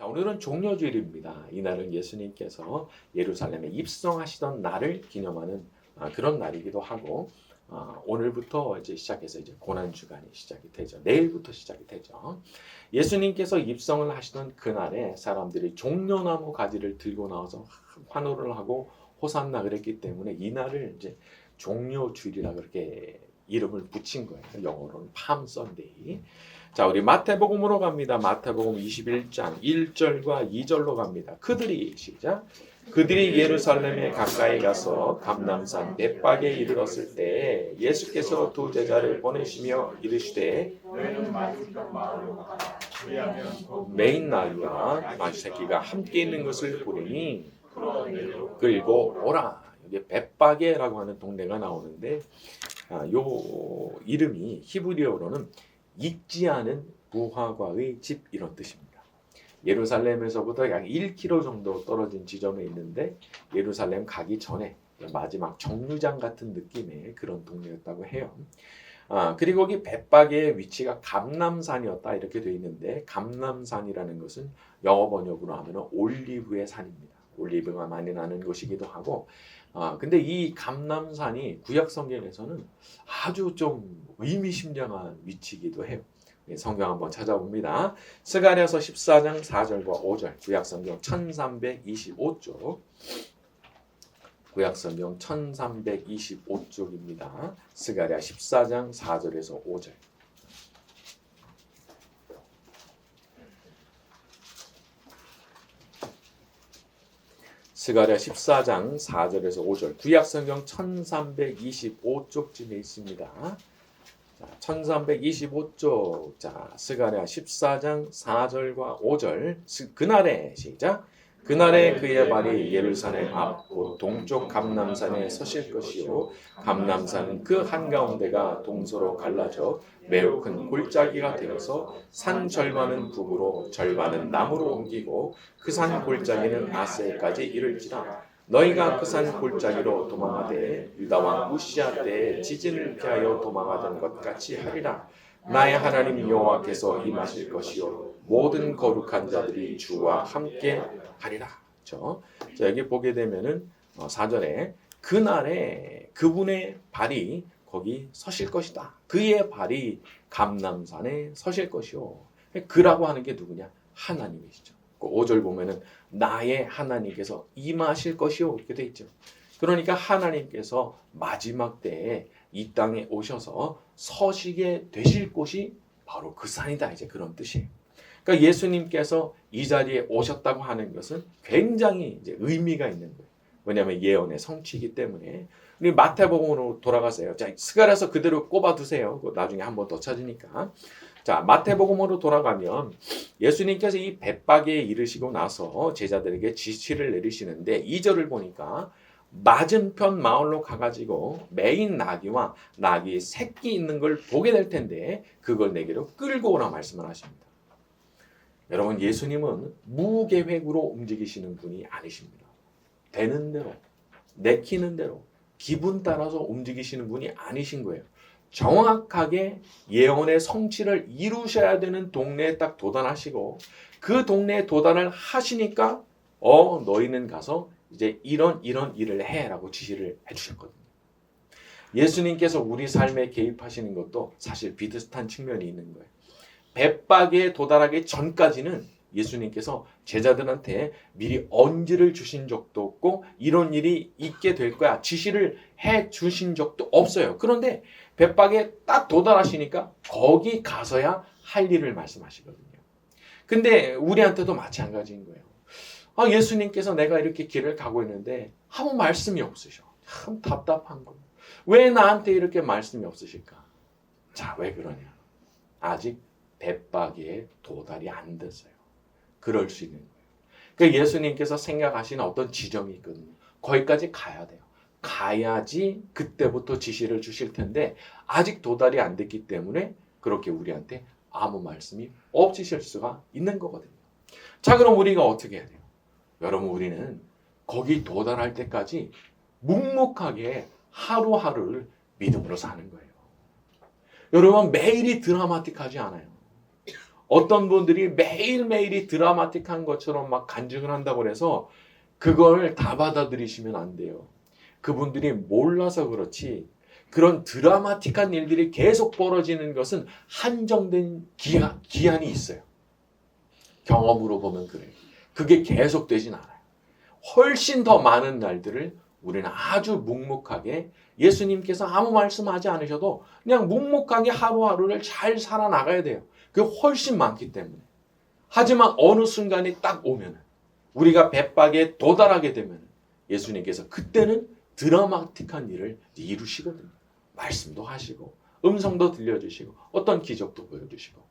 자, 오늘은 종려주일입니다. 이날은 예수님께서 예루살렘에 입성하시던 날을 기념하는 그런 날이기도 하고, 오늘부터 이제 시작해서 이제 고난 주간이 시작이 되죠. 내일부터 시작이 되죠. 예수님께서 입성을 하시던 그날에 사람들이 종려나무 가지를 들고 나와서 환호를 하고 호산나 그랬기 때문에 이 날을 이제 종려주일이라 그렇게 이름을 붙인 거예요. 영어로는 팜 선데이. 자, 우리 마태복음으로 갑니다. 마태복음 21장 1절과 2절로 갑니다. 시작. 그들이 예루살렘에 가까이 가서 감람산 벳박에 이르렀을 때 예수께서 두 제자를 보내시며 이르시되 메인 나귀와 마주새끼가 함께 있는 것을 보리니 끌고 오라. 여기 벳박에라고 하는 동네가 나오는데 요 이름이 히브리어로는 익지 않은 무화과의 집 이런 뜻입니다. 예루살렘에서부터 약 1km 정도 떨어진 지점에 있는데 예루살렘 가기 전에 마지막 정류장 같은 느낌의 그런 동네였다고 해요. 그리고 여기 벳박의 위치가 감람산이었다 이렇게 되어 있는데 감람산이라는 것은 영어 번역으로 하면 올리브의 산입니다. 올리브가 많이 나는 곳이기도 하고 근데 이 감람산이 구약 성경에서는 아주 좀 의미심장한 위치이기도 해요. 성경 한번 찾아봅니다. 스가랴서 14장 4절과 5절 구약 성경 1325쪽 구약 성경 1325쪽입니다. 스가랴 14장 4절에서 5절 스가랴 14장 4절에서 5절 구약 성경 1325쪽쯤에 있습니다. 1325쪽 스가랴 14장 4절과 5절 그날에 시작 그날에 그의 발이 예루살렘 앞 곧 동쪽 감람산에 서실 것이요 감람산은 그 한가운데가 동서로 갈라져 매우 큰 골짜기가 되어서 산 절반은 북으로 절반은 남으로 옮기고 그 산 골짜기는 아셀까지 이를지라 너희가 그 산 골짜기로 도망하되 유다 왕 우시야 때에 지진을 피하여 도망하던 것 같이 하리라. 나의 하나님 여호와께서 임하실 것이요 모든 거룩한 자들이 주와 함께 하리라. 그렇죠? 자, 여기 보게 되면은 4절에 그날에 그분의 발이 거기 서실 것이다. 그의 발이 감람산에 서실 것이요. 그라고 하는 게 누구냐? 하나님이시죠. 5절 보면은 나의 하나님께서 임하실 것이요 이렇게 돼 있죠. 그러니까 하나님께서 마지막 때에 이 땅에 오셔서 서시게 되실 곳이 바로 그 산이다 이제 그런 뜻이에요. 그러니까 예수님께서 이 자리에 오셨다고 하는 것은 굉장히 이제 의미가 있는 거예요. 왜냐하면 예언의 성취이기 때문에. 우리 마태복음으로 돌아가세요. 자, 스가랴서 그대로 꼽아두세요. 나중에 한 번 더 찾으니까. 자, 마태복음으로 돌아가면 예수님께서 이 벳박에 이르시고 나서 제자들에게 지시를 내리시는데 2절을 보니까 맞은편 마을로 가가지고 메인 나귀와 나귀의 새끼 있는 걸 보게 될 텐데 그걸 내게로 끌고 오라 말씀을 하십니다. 여러분 예수님은 무계획으로 움직이시는 분이 아니십니다. 되는 대로 내키는 대로 기분 따라서 움직이시는 분이 아니신 거예요. 정확하게 예언의 성취를 이루셔야 되는 동네에 딱 도달하시고 그 동네에 도달을 하시니까 너희는 가서 이제 이런 일을 해라고 지시를 해주셨거든요. 예수님께서 우리 삶에 개입하시는 것도 사실 비슷한 측면이 있는 거예요. 벳박에 도달하기 전까지는 예수님께서 제자들한테 미리 언지를 주신 적도 없고 이런 일이 있게 될 거야 지시를 해 주신 적도 없어요. 그런데 벳박에 딱 도달하시니까 거기 가서야 할 일을 말씀하시거든요. 근데 우리한테도 마찬가지인 거예요. 예수님께서 내가 이렇게 길을 가고 있는데 아무 말씀이 없으셔. 참 답답한 거예요. 왜 나한테 이렇게 말씀이 없으실까? 자, 왜 그러냐? 아직 벳박에 도달이 안 됐어요. 그럴 수 있는 거예요. 그러니까 예수님께서 생각하시는 어떤 지점이 있거든요. 거기까지 가야 돼요. 가야지 그때부터 지시를 주실 텐데 아직 도달이 안 됐기 때문에 그렇게 우리한테 아무 말씀이 없으실 수가 있는 거거든요. 자, 그럼 우리가 어떻게 해야 돼요? 여러분 우리는 거기 도달할 때까지 묵묵하게 하루하루를 믿음으로 사는 거예요. 여러분 매일이 드라마틱하지 않아요. 어떤 분들이 매일매일이 드라마틱한 것처럼 막 간증을 한다고 해서 그걸 다 받아들이시면 안 돼요. 그분들이 몰라서 그렇지 그런 드라마틱한 일들이 계속 벌어지는 것은 한정된 기한이 있어요. 경험으로 보면 그래요. 그게 계속되진 않아요. 훨씬 더 많은 날들을 우리는 아주 묵묵하게 예수님께서 아무 말씀하지 않으셔도 그냥 묵묵하게 하루하루를 잘 살아나가야 돼요. 그게 훨씬 많기 때문에. 하지만 어느 순간이 딱 오면 우리가 배박에 도달하게 되면 예수님께서 그때는 드라마틱한 일을 이루시거든요. 말씀도 하시고 음성도 들려주시고 어떤 기적도 보여주시고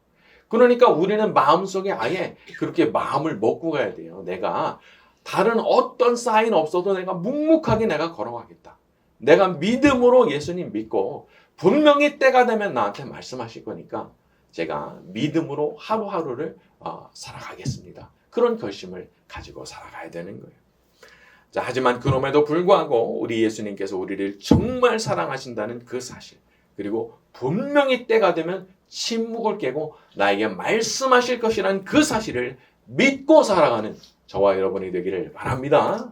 그러니까 우리는 마음속에 아예 그렇게 마음을 먹고 가야 돼요. 내가 다른 어떤 사인 없어도 내가 묵묵하게 내가 걸어가겠다. 내가 믿음으로 예수님 믿고 분명히 때가 되면 나한테 말씀하실 거니까 제가 믿음으로 하루하루를 살아가겠습니다. 그런 결심을 가지고 살아가야 되는 거예요. 자, 하지만 그럼에도 불구하고 우리 예수님께서 우리를 정말 사랑하신다는 그 사실 그리고 분명히 때가 되면 침묵을 깨고 나에게 말씀하실 것이라는 그 사실을 믿고 살아가는 저와 여러분이 되기를 바랍니다.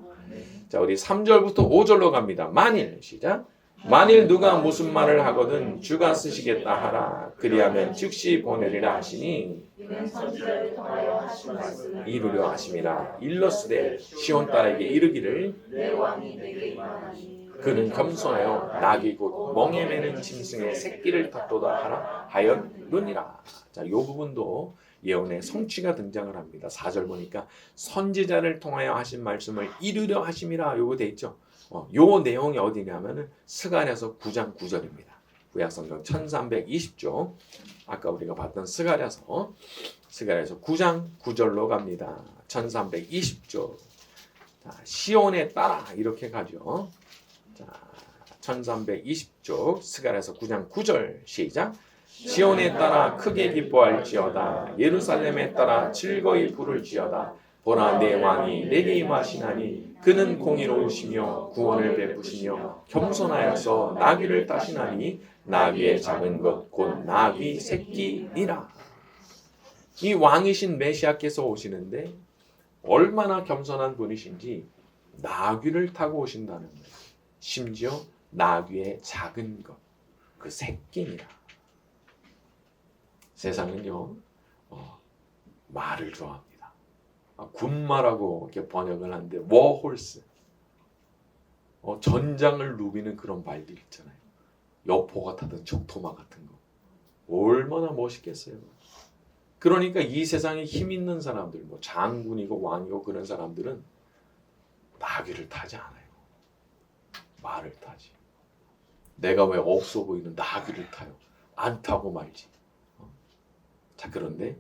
자, 우리 3절부터 5절로 갑니다. 만일 시작. 만일 누가 무슨 말을 하거든 주가 쓰시겠다 하라. 그리하면 즉시 보내리라 하시니 이루려 하심이라. 일러스되 시온 딸에게 이르기를 그는 겸손하여 낙이 곧 멍에 매는 짐승의 새끼를 탔도다 하라 하였느니라. 자, 이 부분도 예언의 성취가 등장을 합니다. 4절 보니까 선지자를 통하여 하신 말씀을 이루려 하심이라 요거 돼 있죠. 요 내용이 어디냐면은 스가랴서 9장 9절입니다. 구약성경 1320조. 아까 우리가 봤던 스가랴서 9장 9절로 갑니다. 1320조. 자, 시온에 따라 이렇게 가죠. 자, 1320조 스가랴서 9장 9절 시작. 시온에 따라 크게 기뻐할지어다. 예루살렘에 따라 즐거이 부를지어다. 보라 내 왕이 내게 임하시나니 그는 공의로우시며 구원을 베푸시며 겸손하여서 나귀를 타시나니 나귀의 작은 것 곧 나귀 새끼니라. 이 왕이신 메시아께서 오시는데 얼마나 겸손한 분이신지 나귀를 타고 오신다는 거예요. 심지어 나귀의 작은 것, 그 새끼니라. 세상은요 말을 좋아합니다. 군마라고 이렇게 번역을 하는데 워홀스, 전장을 누비는 그런 말들 있잖아요. 여포가 타던 적토마 같은 거 얼마나 멋있겠어요. 그러니까 이 세상에 힘 있는 사람들, 뭐 장군이고 왕이고 그런 사람들은 나귀를 타지 않아요. 말을 타지. 내가 왜 없어 보이는 나귀를 타요? 안 타고 말지. 자, 그런데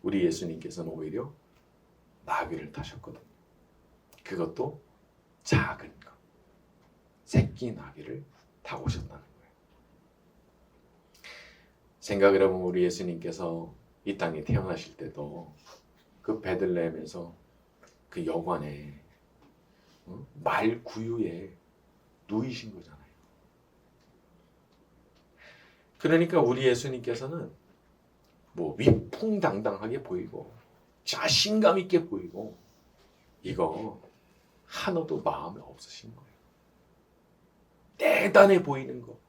우리 예수님께서는 오히려 나귀를 타셨거든요. 그것도 작은 것, 새끼 나귀를 타고 오셨다는 거예요. 생각을 해보면 우리 예수님께서 이 땅에 태어나실 때도 그 베들레헴에서 그 여관에 말 구유에 누이신 거잖아요. 그러니까 우리 예수님께서는 뭐 위풍당당하게 보이고 자신감 있게 보이고 이거 하나도 마음에 없으신 거예요. 대단해 보이는 거,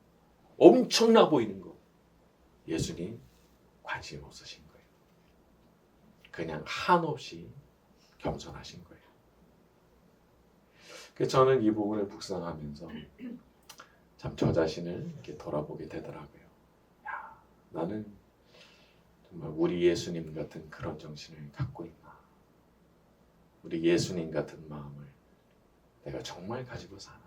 엄청나 보이는 거 예수님 관심 없으신 거예요. 그냥 한없이 겸손하신 거예요. 그래서 저는 이 부분을 묵상하면서 참 저 자신을 이렇게 돌아보게 되더라고요. 야, 나는 정말 우리 예수님 같은 그런 정신을 갖고 있나? 우리 예수님 같은 마음을 내가 정말 가지고 사나?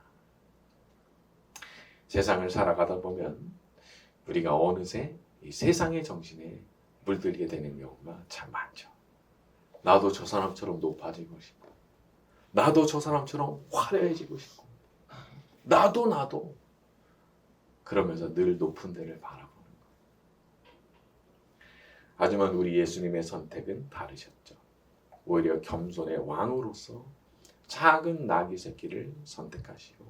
세상을 살아가다 보면 우리가 어느새 이 세상의 정신에 물들게 되는 경우가 참 많죠. 나도 저 사람처럼 높아지고 싶고, 나도 저 사람처럼 화려해지고 싶고, 나도 그러면서 늘 높은 데를 바라보는 것. 하지만 우리 예수님의 선택은 다르셨죠. 오히려 겸손의 왕으로서 작은 나귀 새끼를 선택하시고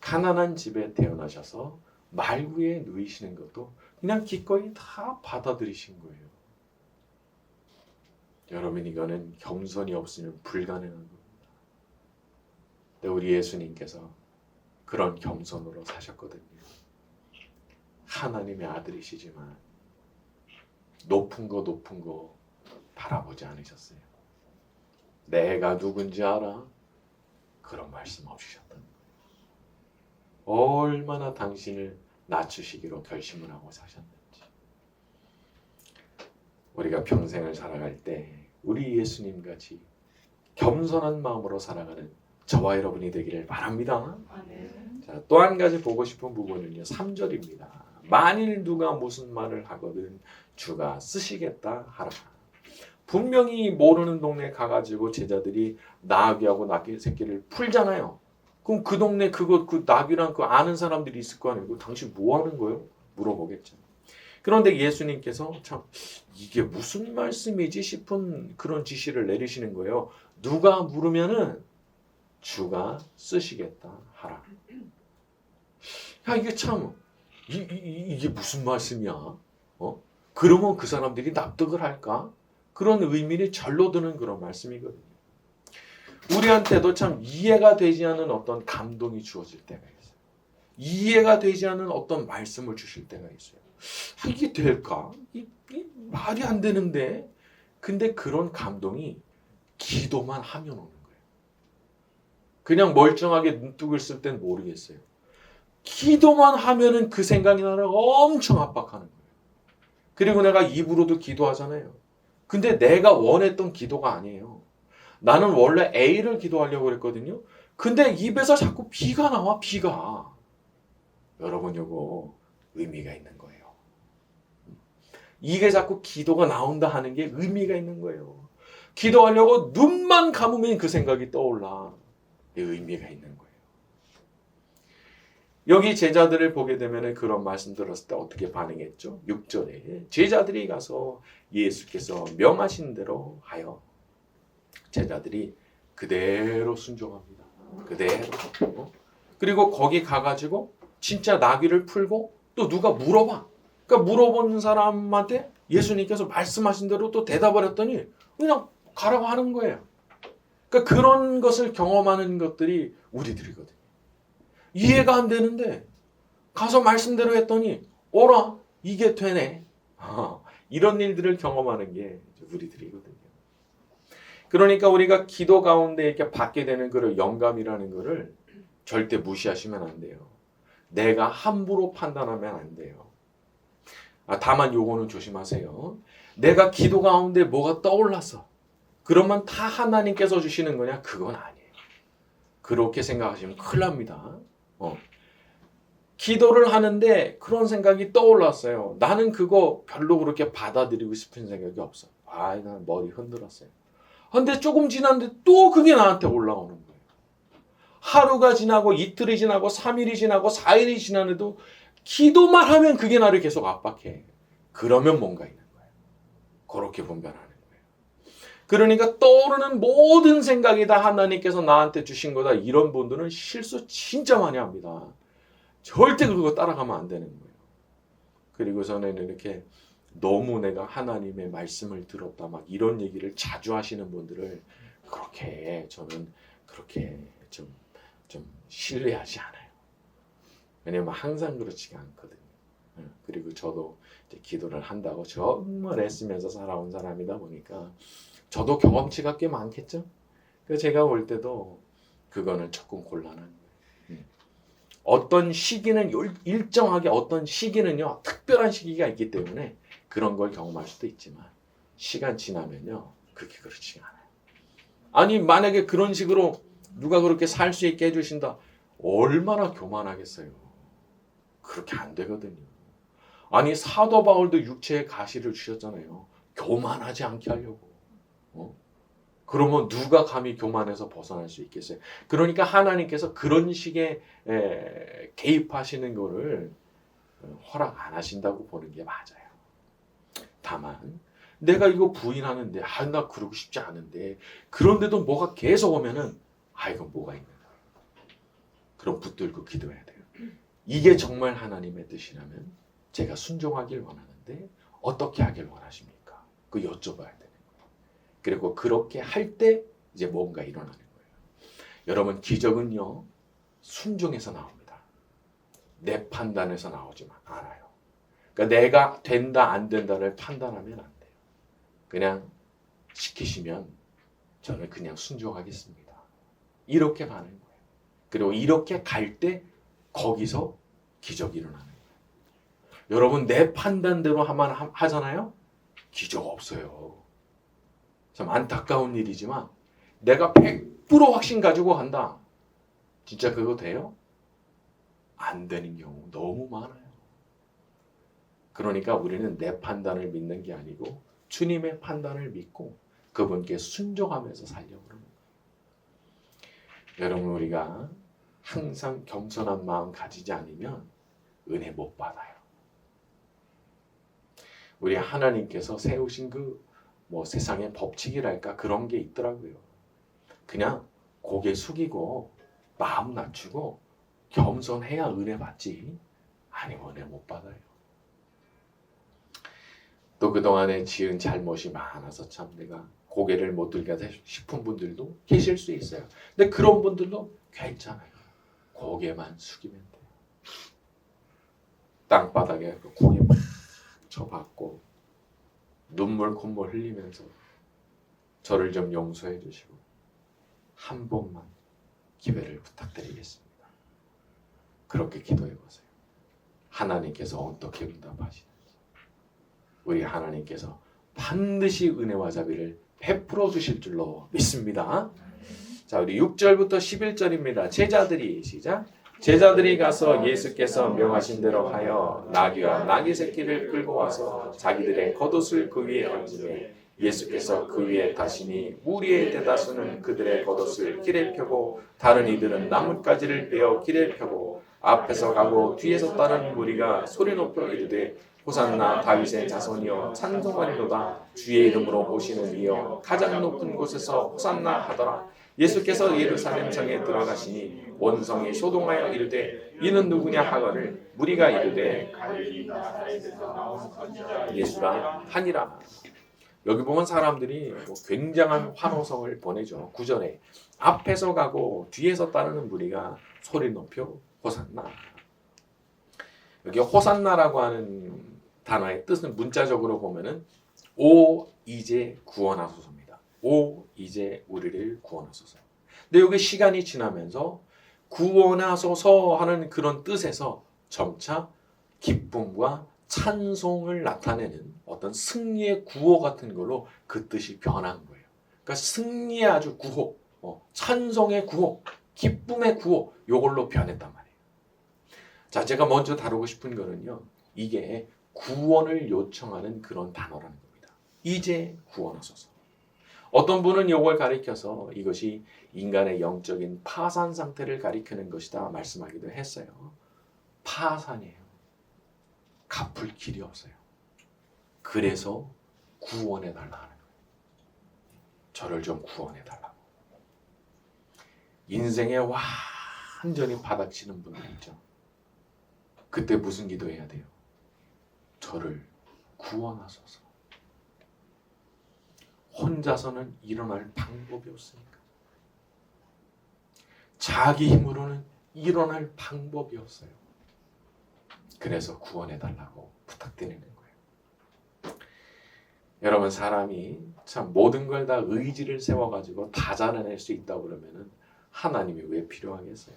가난한 집에 태어나셔서 말 위에 누이시는 것도 그냥 기꺼이 다 받아들이신 거예요. 여러분, 이거는 겸손이 없으면 불가능한 겁니다. 근데 우리 예수님께서 그런 겸손으로 사셨거든요. 하나님의 아들이시지만 높은 거 바라보지 않으셨어요. 내가 누군지 알아? 그런 말씀 없으셨던 거예요. 얼마나 당신을 낮추시기로 결심을 하고 사셨는지. 우리가 평생을 살아갈 때 우리 예수님같이 겸손한 마음으로 살아가는 저와 여러분이 되기를 바랍니다. 자, 또 한 가지 보고 싶은 부분은요, 3절입니다. 만일 누가 무슨 말을 하거든 주가 쓰시겠다 하라. 분명히 모르는 동네 가가지고 제자들이 나귀하고 나귀 새끼를 풀잖아요. 그럼 그 동네 그 나귀랑 그 아는 사람들이 있을 거 아니에요. 당신 뭐 하는 거예요? 물어보겠죠. 그런데 예수님께서 참 이게 무슨 말씀이지 싶은 그런 지시를 내리시는 거예요. 누가 물으면은 주가 쓰시겠다 하라. 야, 이게 참 이게 무슨 말씀이야? 그러면 그 사람들이 납득을 할까? 그런 의미를 절로 드는 그런 말씀이거든요. 우리한테도 참 이해가 되지 않는 어떤 감동이 주어질 때가 있어요. 이해가 되지 않는 어떤 말씀을 주실 때가 있어요. 이게 될까? 이 말이 안 되는데. 근데 그런 감동이 기도만 하면 오는 거예요. 그냥 멀쩡하게 눈뜨고 있을 땐 모르겠어요. 기도만 하면은 그 생각이 나라고 엄청 압박하는 거예요. 그리고 내가 입으로도 기도하잖아요. 근데 내가 원했던 기도가 아니에요. 나는 원래 A를 기도하려고 그랬거든요. 근데 입에서 자꾸 B가 나와, B가. 여러분, 이거 의미가 있는 거예요. 이게 자꾸 기도가 나온다 하는 게 의미가 있는 거예요. 기도하려고 눈만 감으면 그 생각이 떠올라. 의미가 있는 거예요. 여기 제자들을 보게 되면 그런 말씀 들었을 때 어떻게 반응했죠? 6절에 제자들이 가서 예수께서 명하신 대로 하여. 제자들이 그대로 순종합니다. 그대로. 그리고 거기 가가지고 진짜 나귀를 풀고 또 누가 물어봐. 그러니까 물어본 사람한테 예수님께서 말씀하신 대로 또 대답을 했더니 그냥 가라고 하는 거예요. 그러니까 그런 것을 경험하는 것들이 우리들이거든요. 이해가 안 되는데 가서 말씀대로 했더니 오라, 이게 되네. 이런 일들을 경험하는 게 우리들이거든요. 그러니까 우리가 기도 가운데 이렇게 받게 되는 그런 영감이라는 거를 절대 무시하시면 안 돼요. 내가 함부로 판단하면 안 돼요. 다만 요거는 조심하세요. 내가 기도 가운데 뭐가 떠올랐어. 그러면 다 하나님께서 주시는 거냐? 그건 아니에요. 그렇게 생각하시면 큰일 납니다. 기도를 하는데 그런 생각이 떠올랐어요. 나는 그거 별로 그렇게 받아들이고 싶은 생각이 없어. 난 머리 흔들었어요. 근데 조금 지났는데 또 그게 나한테 올라오는 거예요. 하루가 지나고 이틀이 지나고 3일이 지나고 4일이 지나도 기도만 하면 그게 나를 계속 압박해. 그러면 뭔가 있는 거예요. 그렇게 분별하는 거예요. 그러니까 떠오르는 모든 생각이 다 하나님께서 나한테 주신 거다. 이런 분들은 실수 진짜 많이 합니다. 절대 그거 따라가면 안 되는 거예요. 그리고서는 이렇게 너무 내가 하나님의 말씀을 들었다 막 이런 얘기를 자주 하시는 분들을 그렇게 저는 그렇게 좀 신뢰하지 않아요. 왜냐면 항상 그렇지가 않거든요. 그리고 저도 이제 기도를 한다고 정말 애쓰면서 살아온 사람이다 보니까 저도 경험치가 꽤 많겠죠. 그래서 제가 올 때도 그거는 조금 곤란한 거예요. 어떤 시기는 일정하게 어떤 시기는요 특별한 시기가 있기 때문에 그런 걸 경험할 수도 있지만 시간 지나면요 그렇게 그렇지가 않아요. 아니 만약에 그런 식으로 누가 그렇게 살 수 있게 해주신다 얼마나 교만하겠어요. 그렇게 안 되거든요. 아니 사도 바울도 육체의 가시를 주셨잖아요. 교만하지 않게 하려고. 그러면 누가 감히 교만해서 벗어날 수 있겠어요? 그러니까 하나님께서 그런 식의 개입하시는 거를 허락 안 하신다고 보는 게 맞아요. 다만 내가 이거 부인하는데 나 그러고 싶지 않은데 그런데도 뭐가 계속 오면은 이건 뭐가 있는 거야. 그럼 붙들고 기도해야 돼요. 이게 정말 하나님의 뜻이라면 제가 순종하길 원하는데 어떻게 하길 원하십니까? 그거 여쭤봐야 되는 거예요. 그리고 그렇게 할 때 이제 뭔가 일어나는 거예요. 여러분, 기적은요, 순종에서 나옵니다. 내 판단에서 나오지 않아요. 그러니까 내가 된다 안 된다를 판단하면 안 돼요. 그냥 시키시면 저는 그냥 순종하겠습니다. 이렇게 가는 거예요. 그리고 이렇게 갈 때 거기서 기적이 일어나는 거예요. 여러분, 내 판단대로 하잖아요? 기적 없어요. 참 안타까운 일이지만 내가 100% 확신 가지고 간다. 진짜 그거 돼요? 안 되는 경우 너무 많아요. 그러니까 우리는 내 판단을 믿는 게 아니고 주님의 판단을 믿고 그분께 순종하면서 살려고 그러는 거예요. 여러분, 우리가 항상 겸손한 마음 가지지 않으면 은혜 못 받아요. 우리 하나님께서 세우신 세상의 법칙이랄까 그런 게 있더라고요. 그냥 고개 숙이고 마음 낮추고 겸손해야 은혜 받지, 아니면 은혜 못 받아요. 또 그동안에 지은 잘못이 많아서 참 내가 고개를 못 들겠다 싶은 분들도 계실 수 있어요. 근데 그런 분들도 괜찮아요. 고개만 숙이면 돼요. 땅바닥에 고개 막 쳐박고 눈물 콧물 흘리면서 저를 좀 용서해 주시고 한 번만 기회를 부탁드리겠습니다. 그렇게 기도해 보세요. 하나님께서 어떻게 응답하시는지. 우리 하나님께서 반드시 은혜와 자비를 베풀어 주실 줄로 믿습니다. 자, 우리 6절부터 11절입니다. 제자들이 시작. 제자들이 가서 예수께서 명하신 대로 하여 나귀와 나귀 새끼를 끌고 와서 자기들의 겉옷을 그 위에 얹으매 예수께서 그 위에 타시니 무리의 대다수는 그들의 겉옷을 길에 펴고 다른 이들은 나뭇가지를 베어 길에 펴고 앞에서 가고 뒤에서 따르는 무리가 소리 높여 이르되 호산나 다윗의 자손이여 찬송하리로다 주의 이름으로 오시는 이여 가장 높은 곳에서 호산나 하더라. 예수께서 예루살렘 성에 들어가시니 원성이 소동하여 이르되 이는 누구냐 하거늘 무리가 이르되 예수라 하니라. 여기 보면 사람들이 굉장한 환호성을 보내죠. 9절에 앞에서 가고 뒤에서 따르는 무리가 소리 높여 호산나. 여기 호산나라고 하는 단어의 뜻은 문자적으로 보면은 오 이제 구원하소서입니다. 오 이제 우리를 구원하소서. 근데 여기 시간이 지나면서 구원하소서 하는 그런 뜻에서 점차 기쁨과 찬송을 나타내는 어떤 승리의 구호 같은 걸로 그 뜻이 변한 거예요. 그러니까 승리의 아주 구호, 찬송의 구호, 기쁨의 구호, 이걸로 변했단 말이에요. 자, 제가 먼저 다루고 싶은 거는요, 이게 구원을 요청하는 그런 단어라는 겁니다. 이제 구원하소서. 어떤 분은 이걸 가리켜서 이것이 인간의 영적인 파산 상태를 가리키는 것이다 말씀하기도 했어요. 파산이에요. 갚을 길이 없어요. 그래서 구원해달라 하는 거예요. 저를 좀 구원해달라고. 인생에 완전히 바닥치는 분들 있죠. 그때 무슨 기도해야 돼요? 저를 구원하소서. 혼자서는 일어날 방법이 없으니까. 자기 힘으로는 일어날 방법이 없어요. 그래서 구원해달라고 부탁드리는 거예요. 여러분, 사람이 참 모든 걸 다 의지를 세워가지고 다 잘해낼 수 있다고 그러면은 하나님이 왜 필요하겠어요?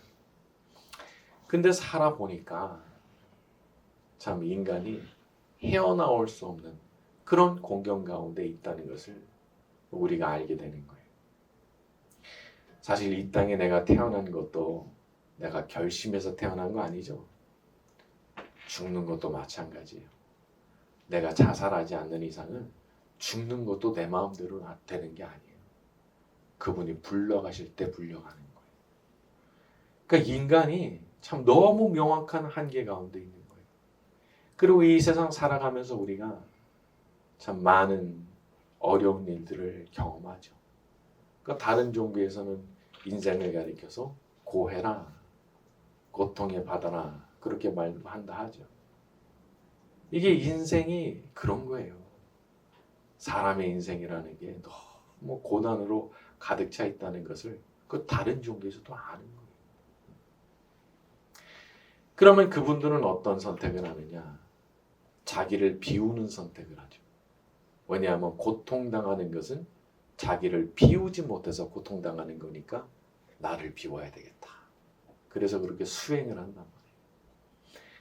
근데 살아보니까 참 인간이 헤어나올 수 없는 그런 공경 가운데 있다는 것을 우리가 알게 되는 거예요. 사실 이 땅에 내가 태어난 것도 내가 결심해서 태어난 거 아니죠. 죽는 것도 마찬가지예요. 내가 자살하지 않는 이상은 죽는 것도 내 마음대로 되는 게 아니에요. 그분이 불러가실 때 불려가는 거예요. 그러니까 인간이 참 너무 명확한 한계 가운데 있는 거예요. 그리고 이 세상 살아가면서 우리가 참 많은 어려운 일들을 경험하죠. 그러니까 다른 종교에서는 인생을 가리켜서 고해라, 고통에 받아라 그렇게 말한다 하죠. 이게 인생이 그런 거예요. 사람의 인생이라는 게 뭐 고난으로 가득 차 있다는 것을 그 다른 종교에서도 아는 거예요. 그러면 그분들은 어떤 선택을 하느냐? 자기를 비우는 선택을 하죠. 왜냐하면 고통당하는 것은 자기를 비우지 못해서 고통당하는 거니까 나를 비워야 되겠다. 그래서 그렇게 수행을 한단 말이에요.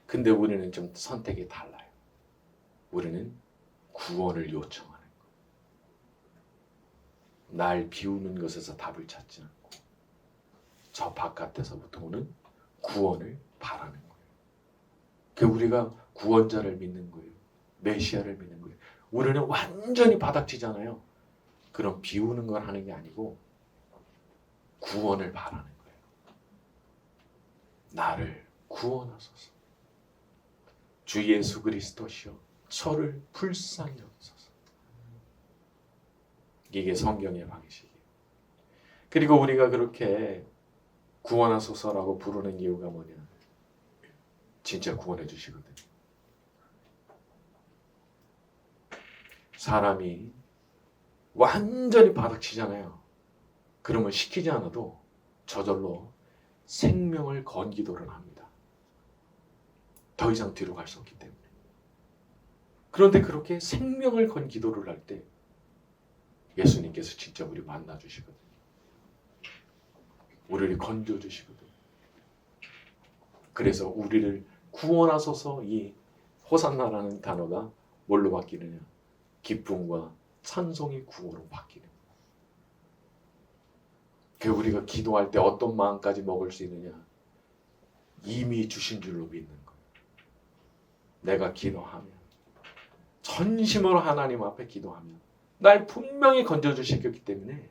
근데 우리는 좀 선택이 달라요. 우리는 구원을 요청하는 거예요. 날 비우는 것에서 답을 찾지 않고 저 바깥에서부터 오는 구원을 바라는 거예요. 그 우리가 구원자를 믿는 거예요. 메시아를 믿는 거예요. 우리는 완전히 바닥치잖아요. 그럼 비우는 걸 하는 게 아니고 구원을 바라는 거예요. 나를 구원하소서. 주 예수 그리스도시여 저를 불쌍히 여기소서. 이게 성경의 방식이에요. 그리고 우리가 그렇게 구원하소서라고 부르는 이유가 뭐냐? 진짜 구원해 주시거든요. 사람이 완전히 바닥치잖아요. 그러면 시키지 않아도 저절로 생명을 건 기도를 합니다. 더 이상 뒤로 갈 수 없기 때문에. 그런데 그렇게 생명을 건 기도를 할 때 예수님께서 진짜 우리 만나 주시거든요. 우리를 건져 주시거든요. 그래서 우리를 구원하소서 이 호산나라는 단어가 뭘로 바뀌느냐? 기쁨과 찬송의 구호로 바뀌는 거예요. 우리가 기도할 때 어떤 마음까지 먹을 수 있느냐? 이미 주신 줄로 믿는 거예요. 내가 기도하면 전심으로 하나님 앞에 기도하면 날 분명히 건져주시기 때문에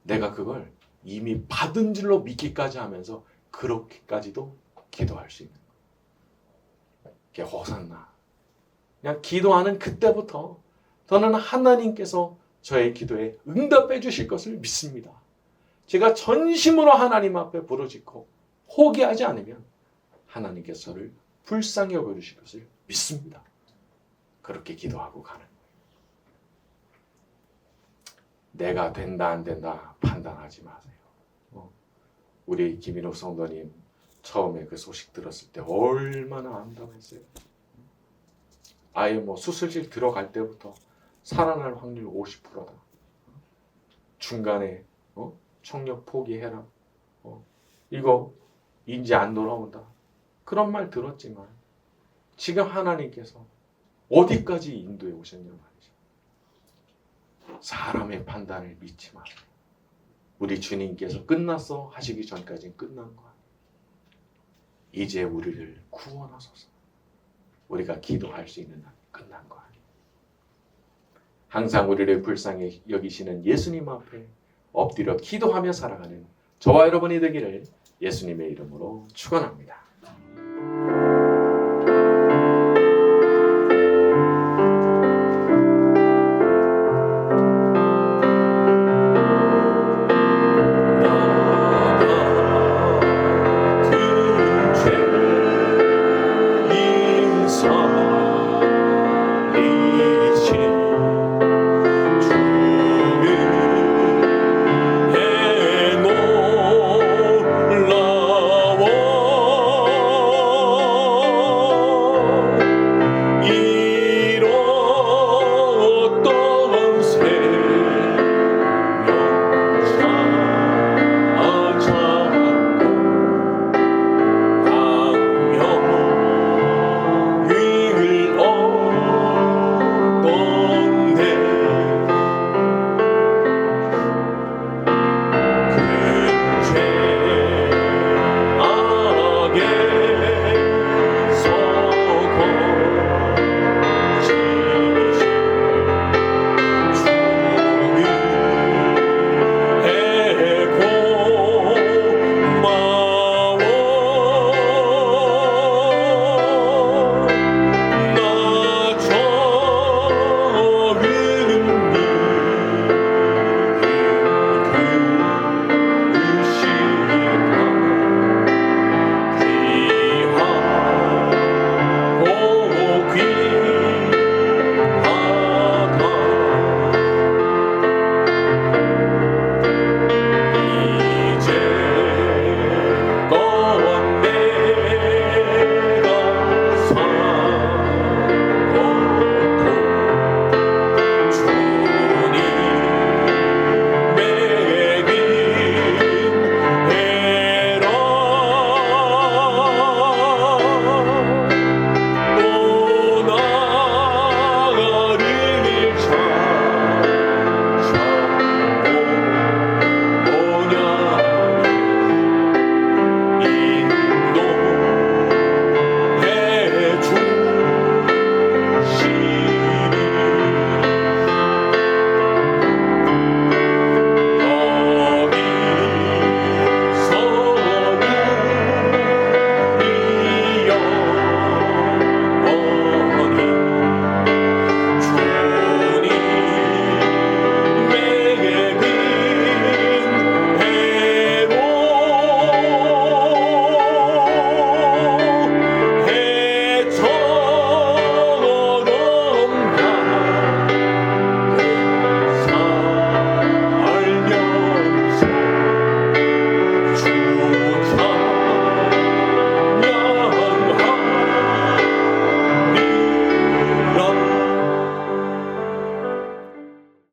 내가 그걸 이미 받은 줄로 믿기까지 하면서 그렇게까지도 기도할 수 있는 거예요. 그게 호산나. 그냥 기도하는 그때부터 저는 하나님께서 저의 기도에 응답해 주실 것을 믿습니다. 제가 전심으로 하나님 앞에 부르짖고 포기하지 않으면 하나님께서 저를 불쌍히 여겨주실 것을 믿습니다. 그렇게 기도하고 가는 거예요. 내가 된다 안 된다 판단하지 마세요. 우리 김인옥 성도님 처음에 그 소식 들었을 때 얼마나 암담했어요. 아예 뭐 수술실 들어갈 때부터 살아날 확률 50%다. 중간에 청력 포기해라. 이거 이제 안 돌아온다. 그런 말 들었지만 지금 하나님께서 어디까지 인도해 오셨냐 말이죠. 사람의 판단을 믿지 마세요. 우리 주님께서 끝났어 하시기 전까지는 끝난 거 아니에요. 이제 우리를 구원하소서. 우리가 기도할 수 있는 날 끝난 거 아니에요. 항상 우리를 불쌍히 여기시는 예수님 앞에 엎드려 기도하며 살아가는 저와 여러분이 되기를 예수님의 이름으로 축원합니다.